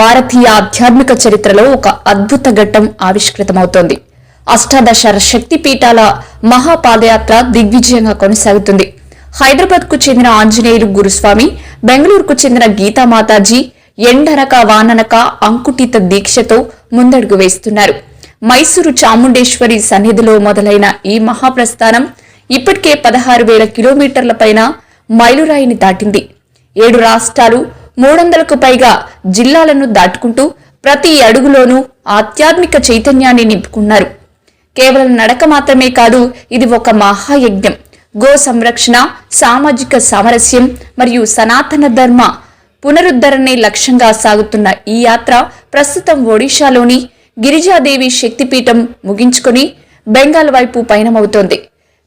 భారతీయ ఆధ్యాత్మిక చరిత్రలో ఒక అద్భుత ఘట్టం ఆవిష్కృతమవుతోంది. అష్టాదశ శక్తి పీఠాల మహాపాదయాత్ర దిగ్విజయంగా కొనసాగుతుంది. హైదరాబాద్ కు చెందిన ఆంజనేయులు గురుస్వామి, బెంగళూరుకు చెందిన గీతా మాతాజీ ఎండనక వాననక అంకుటిత దీక్షతో ముందడుగు వేస్తున్నారు. మైసూరు చాముండేశ్వరి సన్నిధిలో మొదలైన ఈ మహాప్రస్థానం ఇప్పటికే 16,000 కిలోమీటర్ల పైన మైలురాయిని దాటింది. 7 రాష్ట్రాలు, 300కు పైగా జిల్లాలను దాటుకుంటూ ప్రతి అడుగులోనూ ఆధ్యాత్మిక చైతన్యాన్ని నింపుకున్నారు. కేవలం నడక మాత్రమే కాదు, ఇది ఒక మహాయజ్ఞం. గో సంరక్షణ, సామాజిక సామరస్యం మరియు సనాతన ధర్మ పునరుద్ధరణే లక్ష్యంగా సాగుతున్న ఈ యాత్ర ప్రస్తుతం ఒడిశాలోని గిరిజాదేవి శక్తిపీఠం ముగించుకొని బెంగాల్ వైపు పయనమవుతోంది.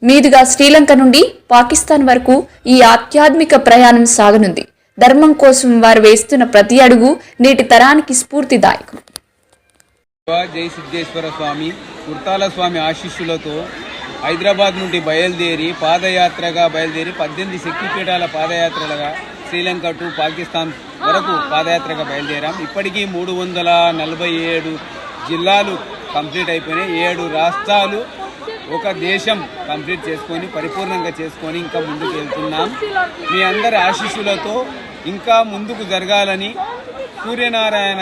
మీదుగా శ్రీలంక నుండి పాకిస్తాన్ వరకు ఈ ఆధ్యాత్మిక ప్రయాణం సాగనుంది. ధర్మం కోసం వారు వేస్తున్న ప్రతి అడుగు నేటి తరానికి స్ఫూర్తిదాయకం. జై సిద్ధేశ్వర స్వామి, కుర్తాల స్వామి ఆశీస్సులతో హైదరాబాద్ నుండి పాదయాత్రగా బయలుదేరి 18 శక్తిపీఠాల పాదయాత్రలుగా శ్రీలంక టు పాకిస్తాన్ వరకు పాదయాత్రగా బయలుదేరాం. ఇప్పటికీ 347 జిల్లాలు కంప్లీట్ అయిపోయినాయి. 7 రాష్ట్రాలు, ఒక దేశం కంప్లీట్ చేసుకొని పరిపూర్ణంగా చేసుకొని ఇంకా ముందుకు వెళ్తున్నాం. మీ అందరి ఆశీస్సులతో ఇంకా ముందుకు జరగాలని సూర్యనారాయణ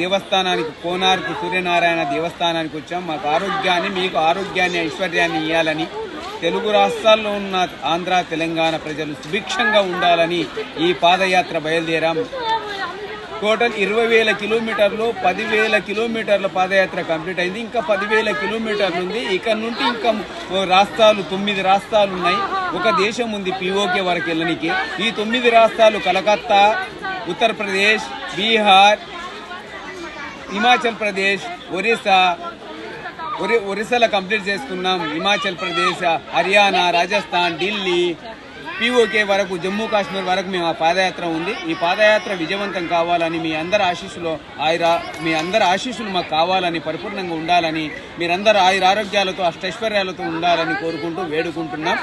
దేవస్థానానికి, కోనార్కు సూర్యనారాయణ దేవస్థానానికి వచ్చాం. మాకు ఆరోగ్యాన్ని, మీకు ఆరోగ్యాన్ని, ఐశ్వర్యాన్ని ఇవ్వాలని, తెలుగు రాష్ట్రాల్లో ఉన్న ఆంధ్ర, తెలంగాణ ప్రజలు సుభిక్షంగా ఉండాలని ఈ పాదయాత్ర బయలుదేరాం. టోటల్ 20,000 కిలోమీటర్లు, 10,000 కిలోమీటర్ల పాదయాత్ర కంప్లీట్ అయింది. ఇంకా 10,000 కిలోమీటర్లు ఉంది. ఇక్కడ నుండి ఇంకా రాష్ట్రాలు, 9 రాష్ట్రాలు ఉన్నాయి. ఒక దేశం ఉంది పీఓకే వరకు వెళ్ళడానికి. ఈ 9 రాష్ట్రాలు కలకత్తా, ఉత్తరప్రదేశ్, బీహార్, హిమాచల్ ప్రదేశ్, ఒరిస్సాలో కంప్లీట్ చేసుకున్నాం. హిమాచల్ ప్రదేశ్, హర్యానా, రాజస్థాన్, ఢిల్లీ, పీఓకే వరకు, జమ్మూ కాశ్మీర్ వరకు మేము ఆ పాదయాత్ర ఉంది. ఈ పాదయాత్ర విజయవంతం కావాలని మీ అందరి ఆశీస్సులు మాకు కావాలని, పరిపూర్ణంగా ఉండాలని, మీరందరూ ఆయురారోగ్యాలతో, అష్టైశ్వర్యాలతో ఉండాలని కోరుకుంటూ వేడుకుంటున్నాం.